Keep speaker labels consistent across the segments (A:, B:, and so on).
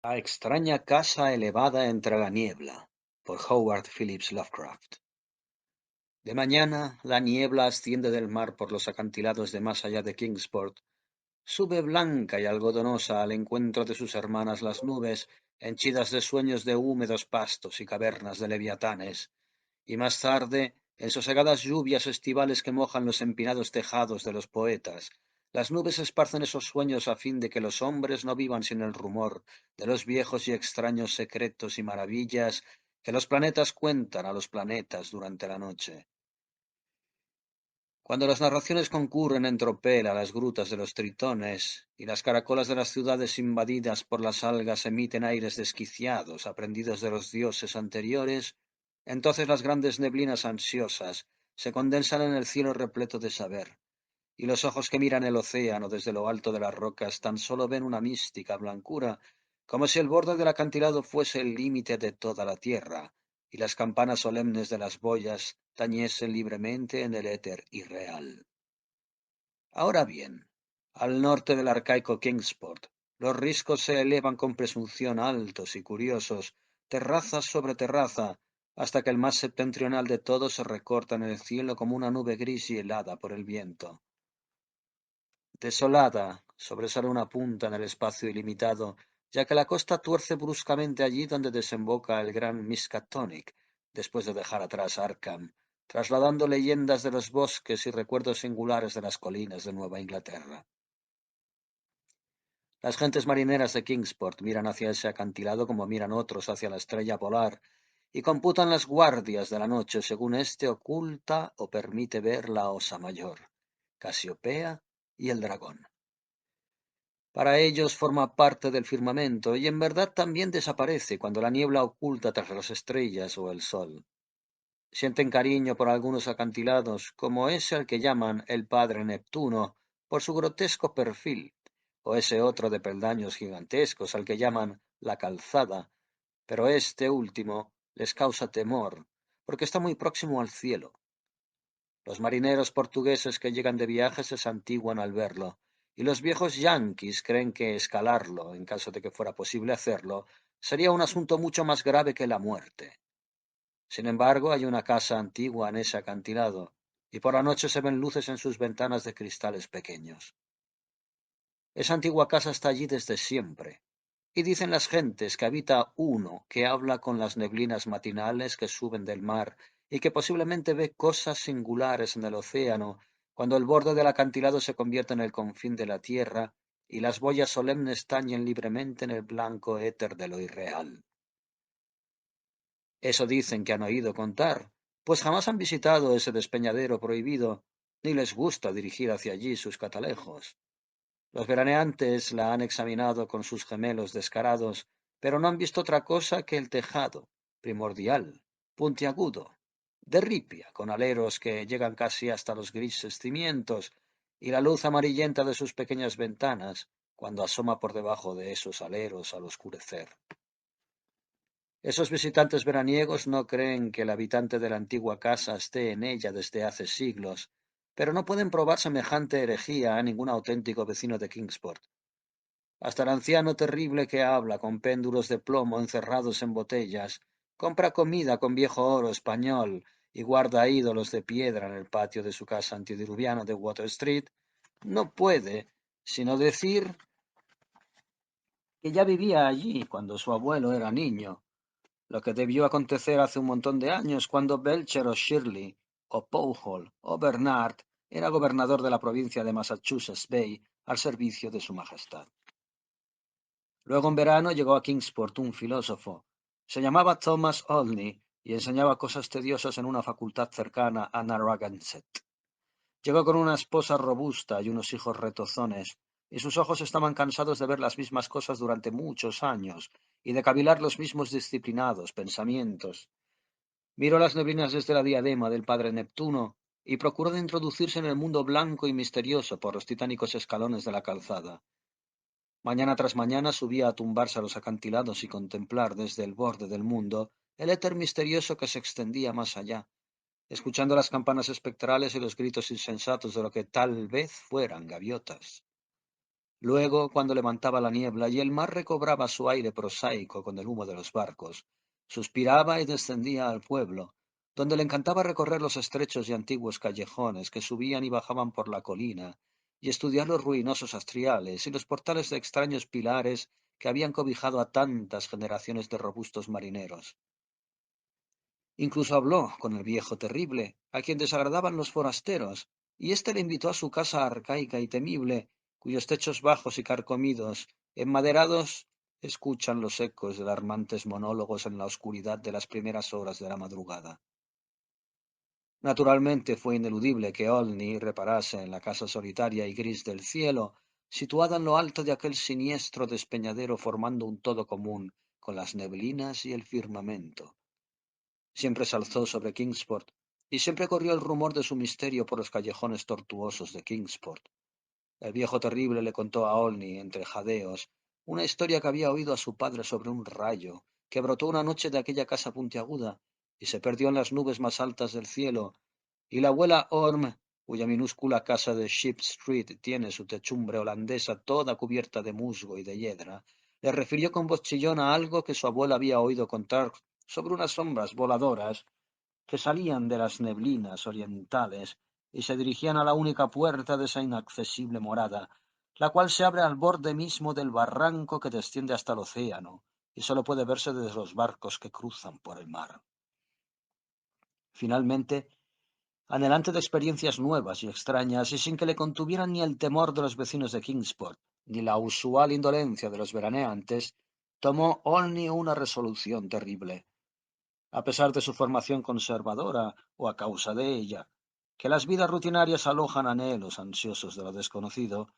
A: La extraña casa elevada entre la niebla, por Howard Phillips Lovecraft. De mañana, la niebla asciende del mar por los acantilados de más allá de Kingsport. Sube blanca y algodonosa al encuentro de sus hermanas las nubes, henchidas de sueños de húmedos pastos y cavernas de leviatanes. Y más tarde, en sosegadas lluvias estivales que mojan los empinados tejados de los poetas, las nubes esparcen esos sueños a fin de que los hombres no vivan sin el rumor de los viejos y extraños secretos y maravillas que los planetas cuentan a los planetas durante la noche. Cuando las narraciones concurren en tropel a las grutas de los tritones y las caracolas de las ciudades invadidas por las algas emiten aires desquiciados aprendidos de los dioses anteriores, entonces las grandes neblinas ansiosas se condensan en el cielo repleto de saber, y los ojos que miran el océano desde lo alto de las rocas tan solo ven una mística blancura, como si el borde del acantilado fuese el límite de toda la tierra, y las campanas solemnes de las boyas tañesen libremente en el éter irreal. Ahora bien, al norte del arcaico Kingsport, los riscos se elevan con presunción altos y curiosos, terraza sobre terraza, hasta que el más septentrional de todos se recorta en el cielo como una nube gris y helada por el viento. Desolada, sobresale una punta en el espacio ilimitado, ya que la costa tuerce bruscamente allí donde desemboca el gran Miskatonic, después de dejar atrás Arkham, trasladando leyendas de los bosques y recuerdos singulares de las colinas de Nueva Inglaterra. Las gentes marineras de Kingsport miran hacia ese acantilado como miran otros hacia la estrella polar, y computan las guardias de la noche según éste oculta o permite ver la Osa Mayor, Casiopea y el dragón. Para ellos forma parte del firmamento y en verdad también desaparece cuando la niebla oculta tras las estrellas o el sol. Sienten cariño por algunos acantilados, como ese al que llaman el Padre Neptuno, por su grotesco perfil, o ese otro de peldaños gigantescos al que llaman la Calzada, pero este último les causa temor, porque está muy próximo al cielo. Los marineros portugueses que llegan de viaje se santiguan al verlo, y los viejos yanquis creen que escalarlo, en caso de que fuera posible hacerlo, sería un asunto mucho más grave que la muerte. Sin embargo, hay una casa antigua en ese acantilado, y por la noche se ven luces en sus ventanas de cristales pequeños. Esa antigua casa está allí desde siempre, y dicen las gentes que habita uno que habla con las neblinas matinales que suben del mar y que posiblemente ve cosas singulares en el océano cuando el borde del acantilado se convierte en el confín de la tierra y las boyas solemnes tañen libremente en el blanco éter de lo irreal. Eso dicen que han oído contar, pues jamás han visitado ese despeñadero prohibido, ni les gusta dirigir hacia allí sus catalejos. Los veraneantes la han examinado con sus gemelos descarados, pero no han visto otra cosa que el tejado, primordial, puntiagudo, de ripia, con aleros que llegan casi hasta los grises cimientos, y la luz amarillenta de sus pequeñas ventanas, cuando asoma por debajo de esos aleros al oscurecer. Esos visitantes veraniegos no creen que el habitante de la antigua casa esté en ella desde hace siglos, pero no pueden probar semejante herejía a ningún auténtico vecino de Kingsport. Hasta el anciano terrible que habla con péndulos de plomo encerrados en botellas, compra comida con viejo oro español y guarda ídolos de piedra en el patio de su casa antidiluviana de Water Street, no puede sino decir que ya vivía allí cuando su abuelo era niño, lo que debió acontecer hace un montón de años cuando Belcher o Shirley, o Powhall, o Bernard era gobernador de la provincia de Massachusetts Bay al servicio de su majestad. Luego en verano llegó a Kingsport un filósofo. Se llamaba Thomas Olney y enseñaba cosas tediosas en una facultad cercana a Narragansett. Llegó con una esposa robusta y unos hijos retozones, y sus ojos estaban cansados de ver las mismas cosas durante muchos años y de cavilar los mismos disciplinados pensamientos. Miró las neblinas desde la diadema del padre Neptuno y procuró de introducirse en el mundo blanco y misterioso por los titánicos escalones de la calzada. Mañana tras mañana subía a tumbarse a los acantilados y contemplar desde el borde del mundo el éter misterioso que se extendía más allá, escuchando las campanas espectrales y los gritos insensatos de lo que tal vez fueran gaviotas. Luego, cuando levantaba la niebla y el mar recobraba su aire prosaico con el humo de los barcos, suspiraba y descendía al pueblo, donde le encantaba recorrer los estrechos y antiguos callejones que subían y bajaban por la colina, y estudiar los ruinosos astriales y los portales de extraños pilares que habían cobijado a tantas generaciones de robustos marineros. Incluso habló con el viejo terrible, a quien desagradaban los forasteros, y éste le invitó a su casa arcaica y temible, cuyos techos bajos y carcomidos, enmaderados, escuchan los ecos de alarmantes monólogos en la oscuridad de las primeras horas de la madrugada. Naturalmente fue ineludible que Olney reparase en la casa solitaria y gris del cielo, situada en lo alto de aquel siniestro despeñadero formando un todo común con las neblinas y el firmamento. Siempre se alzó sobre Kingsport, y siempre corrió el rumor de su misterio por los callejones tortuosos de Kingsport. El viejo terrible le contó a Olney, entre jadeos, una historia que había oído a su padre sobre un rayo, que brotó una noche de aquella casa puntiaguda, y se perdió en las nubes más altas del cielo, y la abuela Orme, cuya minúscula casa de Ship Street tiene su techumbre holandesa toda cubierta de musgo y de hiedra, le refirió con voz chillona algo que su abuela había oído contar sobre unas sombras voladoras que salían de las neblinas orientales y se dirigían a la única puerta de esa inaccesible morada, la cual se abre al borde mismo del barranco que desciende hasta el océano y sólo puede verse desde los barcos que cruzan por el mar. Finalmente, anhelante de experiencias nuevas y extrañas, y sin que le contuvieran ni el temor de los vecinos de Kingsport, ni la usual indolencia de los veraneantes, tomó Olney una resolución terrible, a pesar de su formación conservadora o a causa de ella, que las vidas rutinarias alojan anhelos ansiosos de lo desconocido,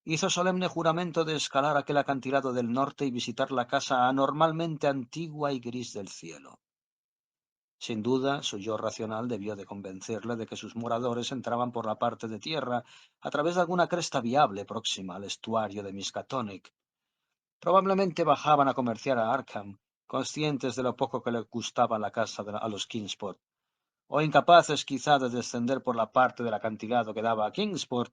A: hizo solemne juramento de escalar aquel acantilado del norte y visitar la casa anormalmente antigua y gris del cielo. Sin duda, su yo racional debió de convencerle de que sus moradores entraban por la parte de tierra a través de alguna cresta viable próxima al estuario de Miskatonic. Probablemente bajaban a comerciar a Arkham, conscientes de lo poco que le gustaba la casa a los Kingsport, o incapaces quizá de descender por la parte del acantilado que daba a Kingsport.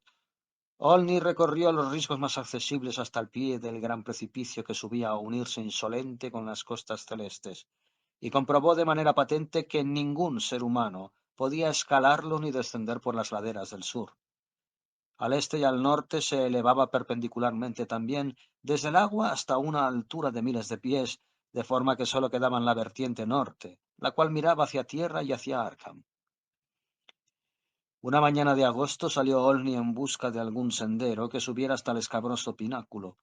A: Olney recorrió los riscos más accesibles hasta el pie del gran precipicio que subía a unirse insolente con las costas celestes, y comprobó de manera patente que ningún ser humano podía escalarlo ni descender por las laderas del sur. Al este y al norte se elevaba perpendicularmente también desde el agua hasta una altura de miles de pies, de forma que sólo quedaba en la vertiente norte, la cual miraba hacia tierra y hacia Arkham. Una mañana de agosto salió Olney en busca de algún sendero que subiera hasta el escabroso pináculo.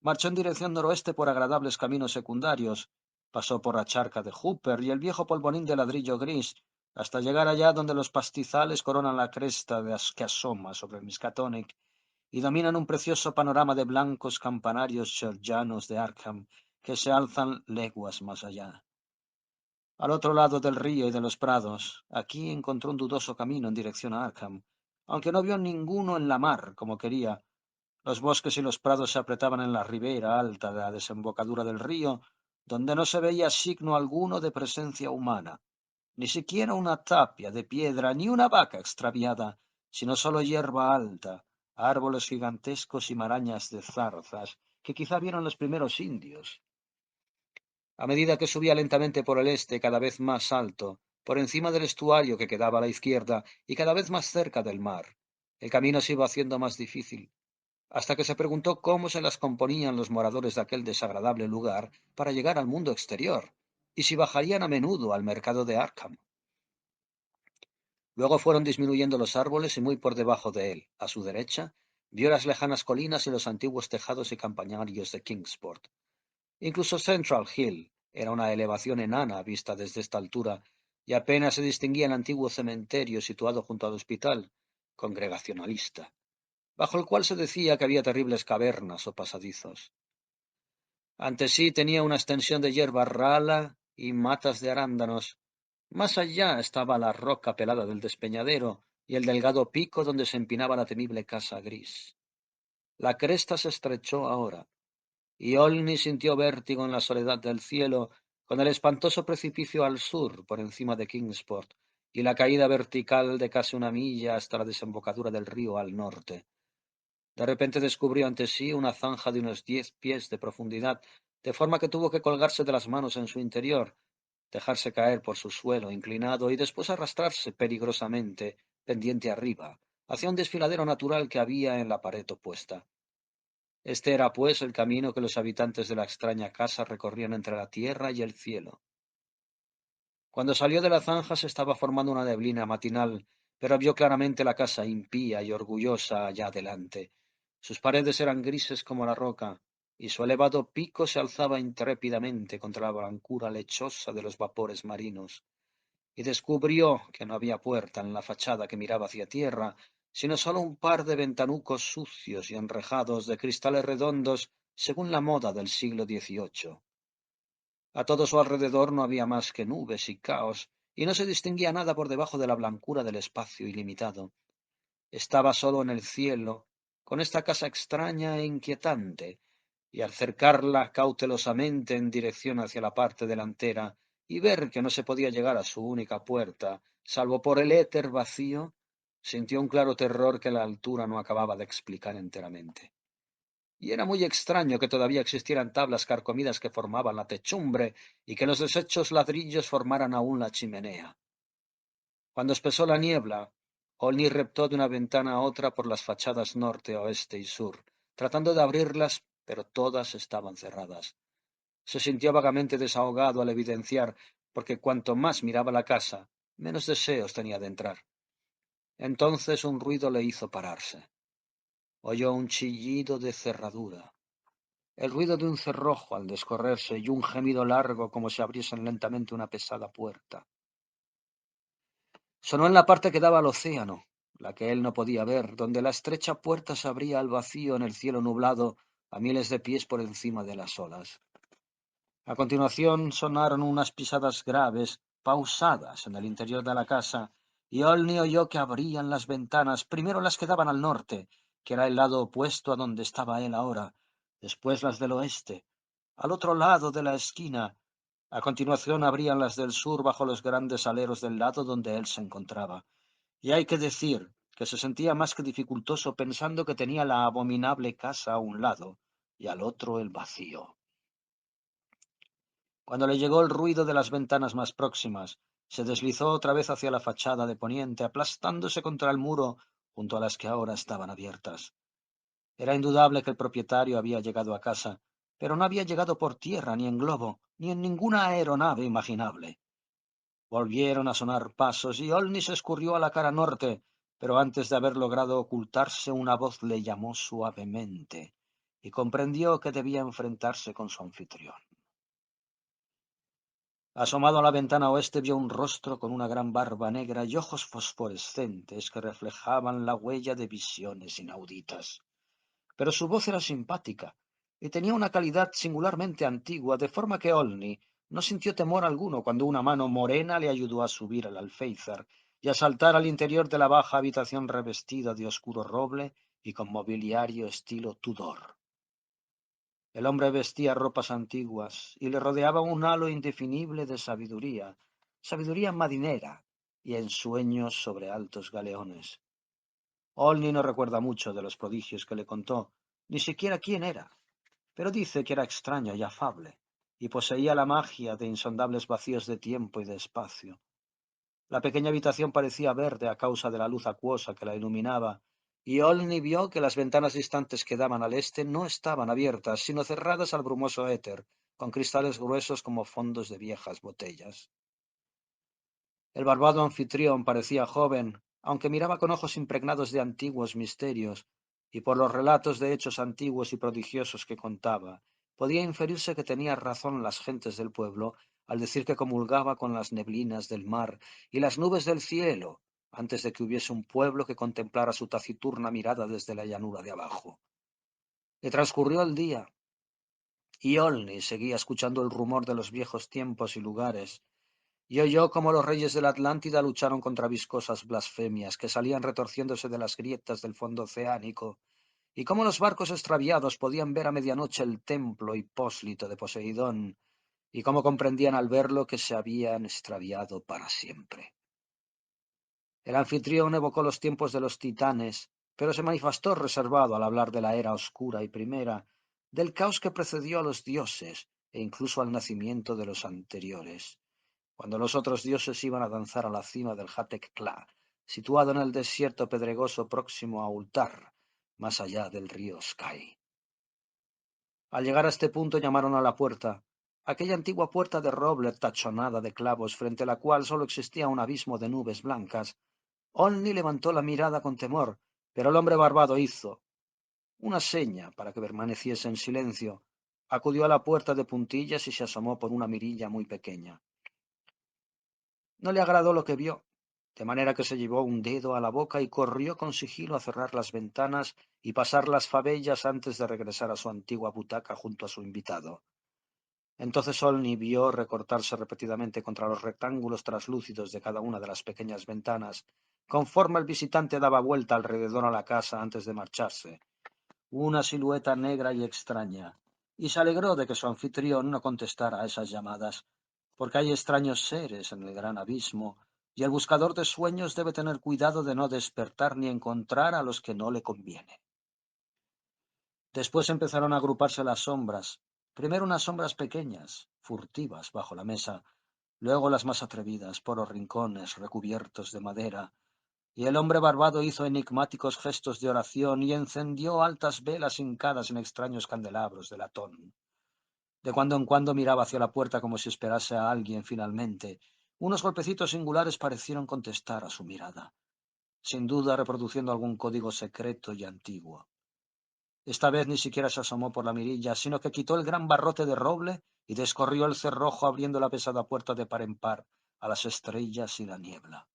A: Marchó en dirección noroeste por agradables caminos secundarios, pasó por la charca de Hooper y el viejo polvorín de ladrillo gris, hasta llegar allá donde los pastizales coronan la cresta que asoma sobre el Miskatonic y dominan un precioso panorama de blancos campanarios georgianos de Arkham que se alzan leguas más allá. Al otro lado del río y de los prados, aquí encontró un dudoso camino en dirección a Arkham, aunque no vio ninguno en la mar como quería. Los bosques y los prados se apretaban en la ribera alta de la desembocadura del río, donde no se veía signo alguno de presencia humana, ni siquiera una tapia de piedra, ni una vaca extraviada, sino sólo hierba alta, árboles gigantescos y marañas de zarzas, que quizá vieron los primeros indios. A medida que subía lentamente por el este, cada vez más alto, por encima del estuario que quedaba a la izquierda y cada vez más cerca del mar, el camino se iba haciendo más difícil, hasta que se preguntó cómo se las componían los moradores de aquel desagradable lugar para llegar al mundo exterior, y si bajarían a menudo al mercado de Arkham. Luego fueron disminuyendo los árboles y muy por debajo de él, a su derecha, vio las lejanas colinas y los antiguos tejados y campanarios de Kingsport. Incluso Central Hill era una elevación enana vista desde esta altura, y apenas se distinguía el antiguo cementerio situado junto al hospital, congregacionalista, bajo el cual se decía que había terribles cavernas o pasadizos. Ante sí tenía una extensión de hierba rala y matas de arándanos. Más allá estaba la roca pelada del despeñadero y el delgado pico donde se empinaba la temible casa gris. La cresta se estrechó ahora, y Olney sintió vértigo en la soledad del cielo, con el espantoso precipicio al sur, por encima de Kingsport, y la caída vertical de casi una milla hasta la desembocadura del río al norte. De repente descubrió ante sí una zanja de unos 10 pies de profundidad, de forma que tuvo que colgarse de las manos en su interior, dejarse caer por su suelo inclinado y después arrastrarse peligrosamente, pendiente arriba, hacia un desfiladero natural que había en la pared opuesta. Este era, pues, el camino que los habitantes de la extraña casa recorrían entre la tierra y el cielo. Cuando salió de la zanja se estaba formando una neblina matinal, pero vio claramente la casa impía y orgullosa allá adelante. Sus paredes eran grises como la roca, y su elevado pico se alzaba intrépidamente contra la blancura lechosa de los vapores marinos, y descubrió que no había puerta en la fachada que miraba hacia tierra, sino solo un par de ventanucos sucios y enrejados de cristales redondos según la moda del siglo XVIII. A todo su alrededor no había más que nubes y caos, y no se distinguía nada por debajo de la blancura del espacio ilimitado. Estaba solo en el cielo, con esta casa extraña e inquietante, y al acercarla cautelosamente en dirección hacia la parte delantera, y ver que no se podía llegar a su única puerta, salvo por el éter vacío, sintió un claro terror que la altura no acababa de explicar enteramente. Y era muy extraño que todavía existieran tablas carcomidas que formaban la techumbre y que los deshechos ladrillos formaran aún la chimenea. Cuando espesó la niebla, Olny reptó de una ventana a otra por las fachadas norte, oeste y sur, tratando de abrirlas, pero todas estaban cerradas. Se sintió vagamente desahogado al evidenciar, porque cuanto más miraba la casa, menos deseos tenía de entrar. Entonces un ruido le hizo pararse. Oyó un chillido de cerradura, el ruido de un cerrojo al descorrerse y un gemido largo como si abriesen lentamente una pesada puerta. Sonó en la parte que daba al océano, la que él no podía ver, donde la estrecha puerta se abría al vacío en el cielo nublado a miles de pies por encima de las olas. A continuación sonaron unas pisadas graves, pausadas en el interior de la casa, y Olny oyó que abrían las ventanas, primero las que daban al norte, que era el lado opuesto a donde estaba él ahora, después las del oeste, al otro lado de la esquina. A continuación abrían las del sur bajo los grandes aleros del lado donde él se encontraba. Y hay que decir que se sentía más que dificultoso pensando que tenía la abominable casa a un lado y al otro el vacío. Cuando le llegó el ruido de las ventanas más próximas, se deslizó otra vez hacia la fachada de poniente, aplastándose contra el muro junto a las que ahora estaban abiertas. Era indudable que el propietario había llegado a casa, pero no había llegado por tierra, ni en globo, ni en ninguna aeronave imaginable. Volvieron a sonar pasos y Olny se escurrió a la cara norte, pero antes de haber logrado ocultarse una voz le llamó suavemente y comprendió que debía enfrentarse con su anfitrión. Asomado a la ventana oeste vio un rostro con una gran barba negra y ojos fosforescentes que reflejaban la huella de visiones inauditas. Pero su voz era simpática y tenía una calidad singularmente antigua, de forma que Olny no sintió temor alguno cuando una mano morena le ayudó a subir al alféizar y a saltar al interior de la baja habitación revestida de oscuro roble y con mobiliario estilo Tudor. El hombre vestía ropas antiguas y le rodeaba un halo indefinible de sabiduría, sabiduría marinera y ensueños sobre altos galeones. Olny no recuerda mucho de los prodigios que le contó, ni siquiera quién era, pero dice que era extraño y afable, y poseía la magia de insondables vacíos de tiempo y de espacio. La pequeña habitación parecía verde a causa de la luz acuosa que la iluminaba, y Olny vio que las ventanas distantes que daban al este no estaban abiertas, sino cerradas al brumoso éter, con cristales gruesos como fondos de viejas botellas. El barbado anfitrión parecía joven, aunque miraba con ojos impregnados de antiguos misterios, y por los relatos de hechos antiguos y prodigiosos que contaba, podía inferirse que tenía razón las gentes del pueblo al decir que comulgaba con las neblinas del mar y las nubes del cielo, antes de que hubiese un pueblo que contemplara su taciturna mirada desde la llanura de abajo. Le transcurrió el día, y Olny seguía escuchando el rumor de los viejos tiempos y lugares, y oyó cómo los reyes de la Atlántida lucharon contra viscosas blasfemias que salían retorciéndose de las grietas del fondo oceánico, y cómo los barcos extraviados podían ver a medianoche el templo hipóslito de Poseidón, y cómo comprendían al verlo que se habían extraviado para siempre. El anfitrión evocó los tiempos de los titanes pero se manifestó reservado al hablar de la era oscura y primera, del caos que precedió a los dioses e incluso al nacimiento de los anteriores, cuando los otros dioses iban a danzar a la cima del Hatek-Tla, situado en el desierto pedregoso próximo a Ultar, más allá del río Sky. Al llegar a este punto llamaron a la puerta, aquella antigua puerta de roble tachonada de clavos frente a la cual solo existía un abismo de nubes blancas. Olni levantó la mirada con temor, pero el hombre barbado hizo una seña para que permaneciese en silencio. Acudió a la puerta de puntillas y se asomó por una mirilla muy pequeña. No le agradó lo que vio, de manera que se llevó un dedo a la boca y corrió con sigilo a cerrar las ventanas y pasar las favellas antes de regresar a su antigua butaca junto a su invitado. Entonces Olni vio recortarse repetidamente contra los rectángulos traslúcidos de cada una de las pequeñas ventanas, conforme el visitante daba vuelta alrededor a la casa antes de marcharse, una silueta negra y extraña, y se alegró de que su anfitrión no contestara a esas llamadas, porque hay extraños seres en el gran abismo, y el buscador de sueños debe tener cuidado de no despertar ni encontrar a los que no le conviene. Después empezaron a agruparse las sombras, primero unas sombras pequeñas, furtivas, bajo la mesa, luego las más atrevidas, por los rincones recubiertos de madera, y el hombre barbado hizo enigmáticos gestos de oración y encendió altas velas hincadas en extraños candelabros de latón. De cuando en cuando miraba hacia la puerta como si esperase a alguien finalmente. Unos golpecitos singulares parecieron contestar a su mirada, sin duda reproduciendo algún código secreto y antiguo. Esta vez ni siquiera se asomó por la mirilla, sino que quitó el gran barrote de roble y descorrió el cerrojo abriendo la pesada puerta de par en par a las estrellas y la niebla.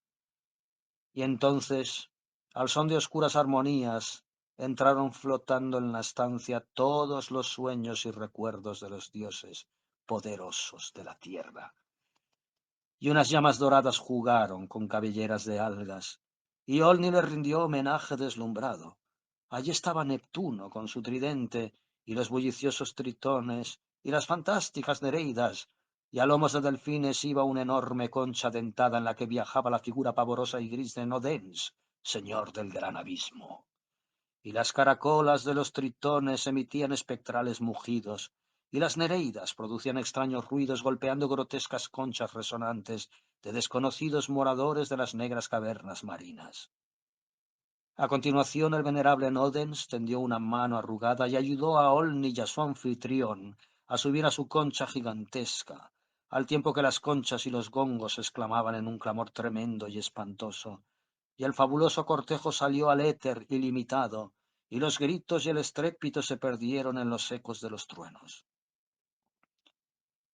A: Y entonces, al son de oscuras armonías, entraron flotando en la estancia todos los sueños y recuerdos de los dioses poderosos de la tierra. Y unas llamas doradas jugaron con cabelleras de algas, y Olni le rindió homenaje deslumbrado. Allí estaba Neptuno con su tridente, y los bulliciosos tritones, y las fantásticas nereidas, y a lomos de delfines iba una enorme concha dentada en la que viajaba la figura pavorosa y gris de Nodens, señor del gran abismo. Y las caracolas de los tritones emitían espectrales mugidos, y las nereidas producían extraños ruidos golpeando grotescas conchas resonantes de desconocidos moradores de las negras cavernas marinas. A continuación, el venerable Nodens tendió una mano arrugada y ayudó a Olni y a su anfitrión a subir a su concha gigantesca, al tiempo que las conchas y los gongos exclamaban en un clamor tremendo y espantoso, y el fabuloso cortejo salió al éter ilimitado, y los gritos y el estrépito se perdieron en los ecos de los truenos.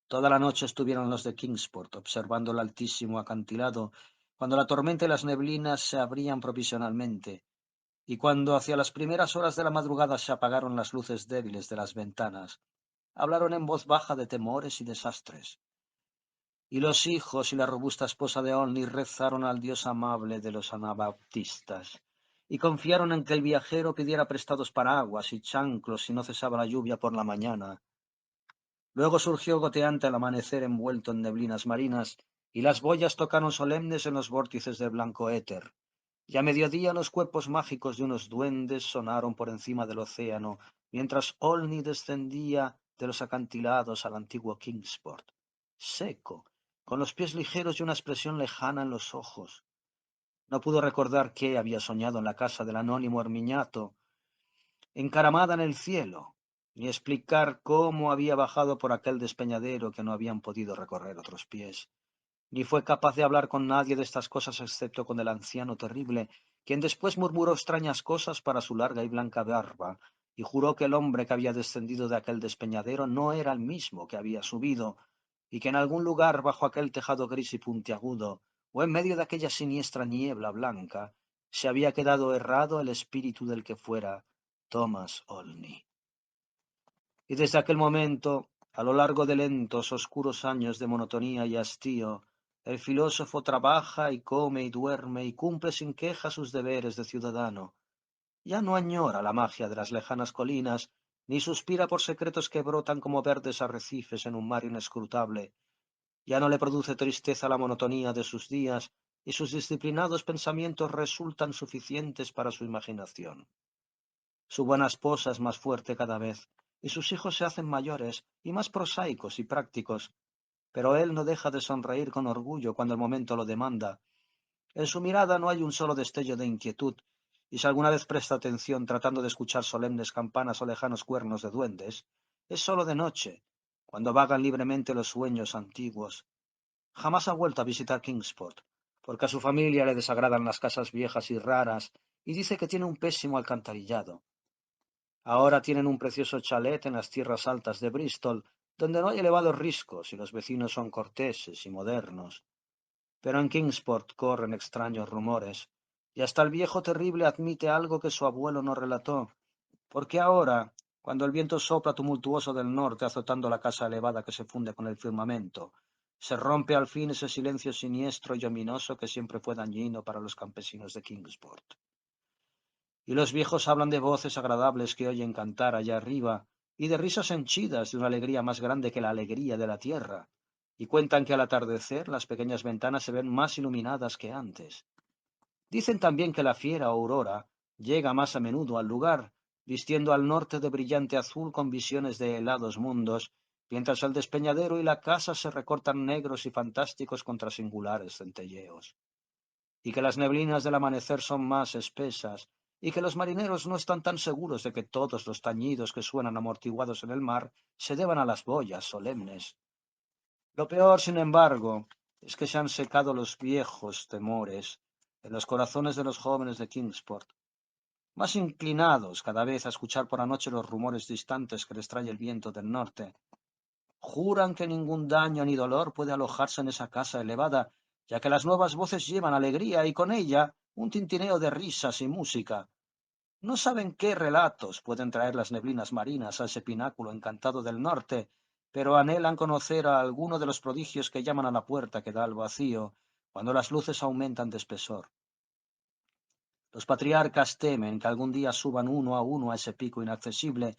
A: Toda la noche estuvieron los de Kingsport observando el altísimo acantilado, cuando la tormenta y las neblinas se abrían provisionalmente, y cuando hacia las primeras horas de la madrugada se apagaron las luces débiles de las ventanas, hablaron en voz baja de temores y desastres. Y los hijos y la robusta esposa de Olni rezaron al Dios amable de los anabaptistas, y confiaron en que el viajero pidiera prestados paraguas y chanclos si no cesaba la lluvia por la mañana. Luego surgió goteante el amanecer envuelto en neblinas marinas, y las boyas tocaron solemnes en los vórtices del blanco éter. Y a mediodía los cuerpos mágicos de unos duendes sonaron por encima del océano, mientras Olni descendía de los acantilados al antiguo Kingsport, seco, con los pies ligeros y una expresión lejana en los ojos. No pudo recordar qué había soñado en la casa del anónimo Herminiato, encaramada en el cielo, ni explicar cómo había bajado por aquel despeñadero que no habían podido recorrer otros pies. Ni fue capaz de hablar con nadie de estas cosas excepto con el anciano terrible, quien después murmuró extrañas cosas para su larga y blanca barba, y juró que el hombre que había descendido de aquel despeñadero no era el mismo que había subido, y que en algún lugar bajo aquel tejado gris y puntiagudo, o en medio de aquella siniestra niebla blanca, se había quedado errado el espíritu del que fuera Thomas Olney. Y desde aquel momento, a lo largo de lentos, oscuros años de monotonía y hastío, el filósofo trabaja y come y duerme y cumple sin queja sus deberes de ciudadano. Ya no añora la magia de las lejanas colinas, ni suspira por secretos que brotan como verdes arrecifes en un mar inescrutable. Ya no le produce tristeza la monotonía de sus días, y sus disciplinados pensamientos resultan suficientes para su imaginación. Su buena esposa es más fuerte cada vez, y sus hijos se hacen mayores y más prosaicos y prácticos, pero él no deja de sonreír con orgullo cuando el momento lo demanda. En su mirada no hay un solo destello de inquietud, y si alguna vez presta atención tratando de escuchar solemnes campanas o lejanos cuernos de duendes, es solo de noche, cuando vagan libremente los sueños antiguos. Jamás ha vuelto a visitar Kingsport, porque a su familia le desagradan las casas viejas y raras, y dice que tiene un pésimo alcantarillado. Ahora tienen un precioso chalet en las tierras altas de Bristol, donde no hay elevados riscos y los vecinos son corteses y modernos. Pero en Kingsport corren extraños rumores, y hasta el viejo terrible admite algo que su abuelo no relató, porque ahora, cuando el viento sopla tumultuoso del norte azotando la casa elevada que se funde con el firmamento, se rompe al fin ese silencio siniestro y ominoso que siempre fue dañino para los campesinos de Kingsport. Y los viejos hablan de voces agradables que oyen cantar allá arriba, y de risas henchidas de una alegría más grande que la alegría de la tierra, y cuentan que al atardecer las pequeñas ventanas se ven más iluminadas que antes. Dicen también que la fiera aurora llega más a menudo al lugar, vistiendo al norte de brillante azul con visiones de helados mundos, mientras el despeñadero y la casa se recortan negros y fantásticos contra singulares centelleos, y que las neblinas del amanecer son más espesas, y que los marineros no están tan seguros de que todos los tañidos que suenan amortiguados en el mar se deban a las boyas solemnes. Lo peor, sin embargo, es que se han secado los viejos temores en los corazones de los jóvenes de Kingsport, más inclinados cada vez a escuchar por la noche los rumores distantes que les trae el viento del norte. Juran que ningún daño ni dolor puede alojarse en esa casa elevada, ya que las nuevas voces llevan alegría y con ella un tintineo de risas y música. No saben qué relatos pueden traer las neblinas marinas a ese pináculo encantado del norte, pero anhelan conocer a alguno de los prodigios que llaman a la puerta que da al vacío, cuando las luces aumentan de espesor. Los patriarcas temen que algún día suban uno a ese pico inaccesible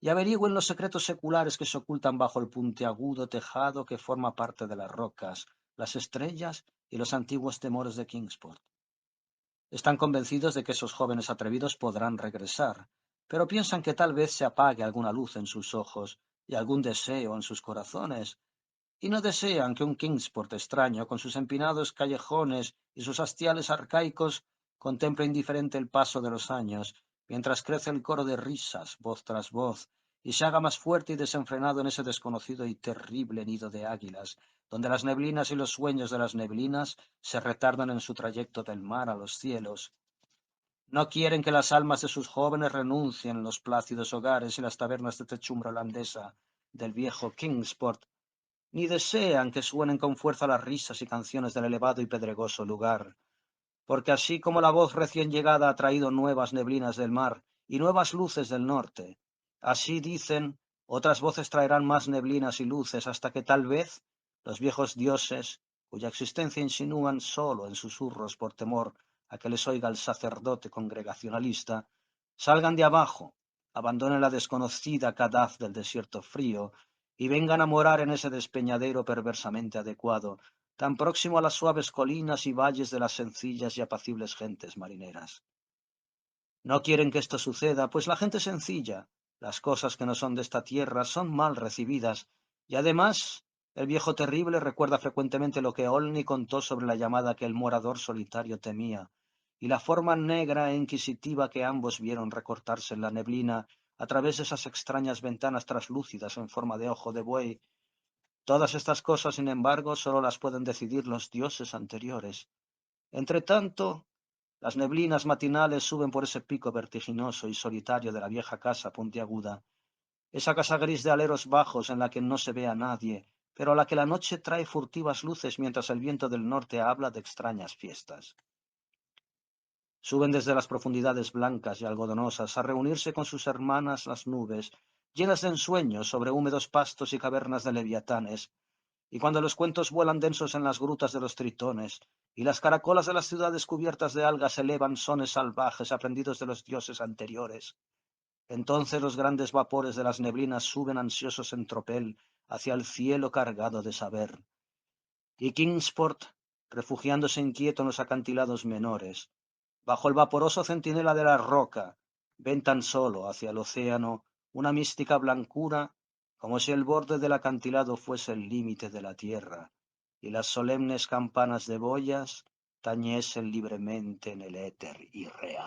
A: y averigüen los secretos seculares que se ocultan bajo el puntiagudo tejado que forma parte de las rocas, las estrellas y los antiguos temores de Kingsport. Están convencidos de que esos jóvenes atrevidos podrán regresar, pero piensan que tal vez se apague alguna luz en sus ojos y algún deseo en sus corazones, y no desean que un Kingsport extraño, con sus empinados callejones y sus hastiales arcaicos, contemple indiferente el paso de los años, mientras crece el coro de risas, voz tras voz, y se haga más fuerte y desenfrenado en ese desconocido y terrible nido de águilas, donde las neblinas y los sueños de las neblinas se retardan en su trayecto del mar a los cielos. No quieren que las almas de sus jóvenes renuncien los plácidos hogares y las tabernas de techumbre holandesa del viejo Kingsport, ni desean que suenen con fuerza las risas y canciones del elevado y pedregoso lugar, porque así como la voz recién llegada ha traído nuevas neblinas del mar y nuevas luces del norte, así dicen, otras voces traerán más neblinas y luces hasta que tal vez los viejos dioses, cuya existencia insinúan solo en susurros por temor a que les oiga el sacerdote congregacionalista, salgan de abajo, abandonen la desconocida Kadaz del desierto frío y vengan a morar en ese despeñadero perversamente adecuado, tan próximo a las suaves colinas y valles de las sencillas y apacibles gentes marineras. No quieren que esto suceda, pues la gente sencilla, las cosas que no son de esta tierra, son mal recibidas, y además el viejo terrible recuerda frecuentemente lo que Olney contó sobre la llamada que el morador solitario temía, y la forma negra e inquisitiva que ambos vieron recortarse en la neblina a través de esas extrañas ventanas traslúcidas en forma de ojo de buey. Todas estas cosas, sin embargo, solo las pueden decidir los dioses anteriores. Entretanto, las neblinas matinales suben por ese pico vertiginoso y solitario de la vieja casa puntiaguda, esa casa gris de aleros bajos en la que no se ve a nadie, pero a la que la noche trae furtivas luces mientras el viento del norte habla de extrañas fiestas. Suben desde las profundidades blancas y algodonosas a reunirse con sus hermanas las nubes, llenas de ensueños sobre húmedos pastos y cavernas de leviatanes, y cuando los cuentos vuelan densos en las grutas de los tritones, y las caracolas de las ciudades cubiertas de algas elevan sones salvajes aprendidos de los dioses anteriores, entonces los grandes vapores de las neblinas suben ansiosos en tropel hacia el cielo cargado de saber. Y Kingsport, refugiándose inquieto en los acantilados menores. Bajo el vaporoso centinela de la roca, ven tan solo hacia el océano una mística blancura, como si el borde del acantilado fuese el límite de la tierra, y las solemnes campanas de boyas tañesen libremente en el éter irreal.